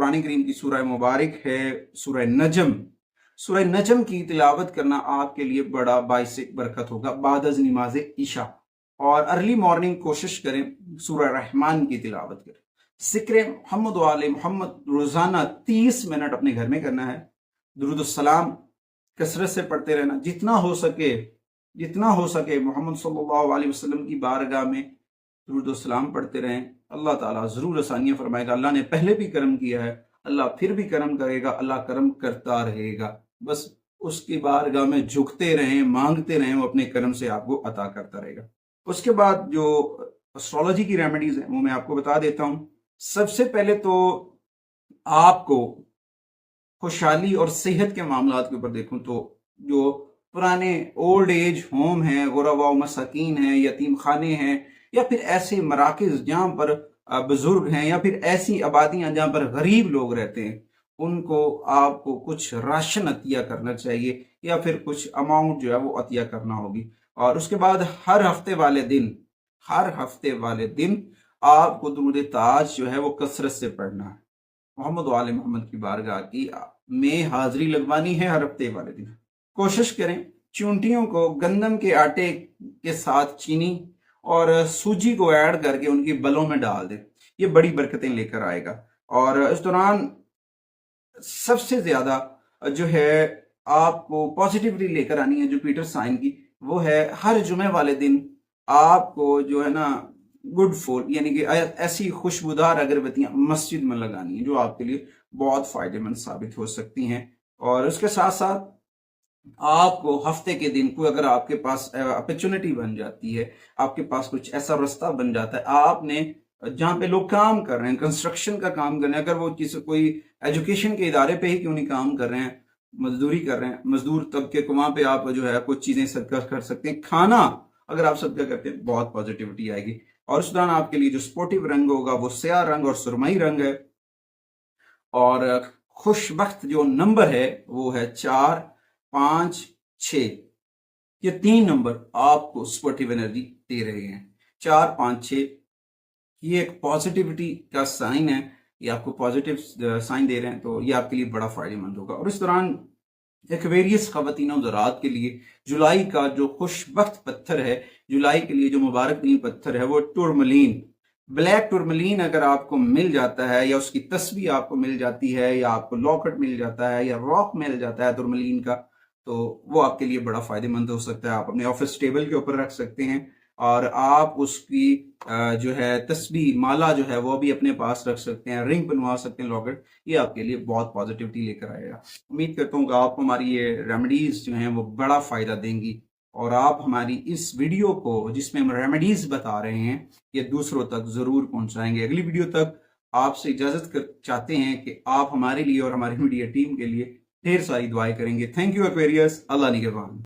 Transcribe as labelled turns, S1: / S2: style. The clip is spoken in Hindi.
S1: कुरान करीम की सूरह मुबारक है सूरह नजम। सूरह नजम की तिलावत करना आपके लिए बड़ा बाइस बरकत होगा बाद नमाज ईशा। और अर्ली मॉर्निंग कोशिश करें सूरह रहमान की तिलावत करें। जिक्र मोहम्मद वाले मोहम्मद रोजाना 30 मिनट अपने घर में करना है। दुरूद सलाम कसरत से पढ़ते रहना, जितना हो सके मोहम्मद सल्लल्लाहु अलैहि वसल्लम की बारगाह में दुरूद सलाम पढ़ते रहें। अल्लाह ताला जरूर आसानियां फरमाएगा। अल्लाह ने पहले भी करम किया है, अल्लाह फिर भी करम करेगा, अल्लाह करम करता रहेगा। बस उसकी बारगाह में झुकते रहें, मांगते रहें, वो अपने करम से आपको अता करता रहेगा। उसके बाद जो एस्ट्रोलॉजी की रेमेडीज हैं वो मैं आपको बता देता हूं। सबसे पहले तो आपको खुशहाली और सेहत के मामलात के ऊपर देखूं तो जो पुराने ओल्ड एज होम हैं, गुरबा मसाकीन हैं, यतीम खाने हैं, या फिर ऐसे मराकज जहां पर बुजुर्ग हैं, या फिर ऐसी आबादियां जहां पर गरीब लोग रहते हैं, उनको आपको कुछ राशन अतिया करना चाहिए या फिर कुछ अमाउंट जो है वो अतिया करना होगी। और उसके बाद हर हफ्ते वाले दिन आपको दुरूद ताज जो है वो कसरत से पढ़ना है। मोहम्मद वाले मोहम्मद की बारगाह की में हाजिरी लगवानी है हर हफ्ते वाले दिन। कोशिश करें चूंटियों को गंदम के आटे के साथ चीनी और सूजी को ऐड करके उनकी बलों में डाल दें, ये बड़ी बरकतें लेकर आएगा। और इस दौरान सबसे ज्यादा जो है आपको पॉजिटिविटी लेकर आनी है जुपिटर साइन की, वो है हर जुमे वाले दिन आपको जो है ना गुड फूल यानी कि ऐसी खुशबूदार अगरबत्तियां मस्जिद में लगानी है जो आपके लिए बहुत फायदेमंद साबित हो सकती हैं। और उसके साथ साथ आपको हफ्ते के दिन कोई अगर आपके पास अपॉर्चुनिटी बन जाती है, आपके पास कुछ ऐसा रास्ता बन जाता है, आपने जहां पे लोग काम कर रहे हैं, कंस्ट्रक्शन का काम कर रहे हैं, अगर वो किसी कोई एजुकेशन के इदारे पे ही क्यों नहीं काम कर रहे हैं, मजदूरी कर रहे हैं, मजदूर तबके को वहां पे आप जो है कुछ चीजें सदका कर सकते हैं। खाना अगर आप सदका करते हैं बहुत पॉजिटिविटी आएगी। और उस दौरान आपके लिए जो स्पोर्टिव रंग होगा वो स्याह रंग और सुरमई रंग है। और खुशबख्त जो नंबर है वो है 4, 5, 6। ये 3 नंबर आपको स्पोर्टिव एनर्जी दे रहे हैं। 4, 5, 6 ये एक पॉजिटिविटी का साइन है, ये आपको पॉजिटिव साइन दे रहे हैं, तो ये आपके लिए बड़ा फायदेमंद होगा। और इस दौरान एक्वेरियस ख़वातीन ज़रात के लिए जुलाई का जो खुशबख्त पत्थर है, जुलाई के लिए जो मुबारक पत्थर है वो टुरमलीन, ब्लैक टुरमलीन अगर आपको मिल जाता है या उसकी तस्वीर आपको मिल जाती है या आपको लॉकेट मिल जाता है या रॉक मिल जाता है टुरमलीन का, तो वो आपके लिए बड़ा फायदेमंद हो सकता है। आप अपने ऑफिस टेबल के ऊपर रख सकते हैं और आप उसकी जो है तस्वीर माला जो है वो भी अपने पास रख सकते हैं, रिंग बनवा सकते हैं, लॉकेट। ये आपके लिए बहुत पॉजिटिविटी लेकर आएगा। उम्मीद करता हूँ कि आपको हमारी ये रेमेडीज जो हैं वो बड़ा फायदा देंगी और आप हमारी इस वीडियो को जिसमें हम रेमेडीज बता रहे हैं ये दूसरों तक जरूर पहुंचाएंगे। अगली वीडियो तक आपसे इजाजत चाहते हैं कि आप हमारे लिए और हमारी मीडिया टीम के लिए ढेर सारी दुआएं करेंगे। थैंक यू एक्वेरियस, अल्लाह निगहबान।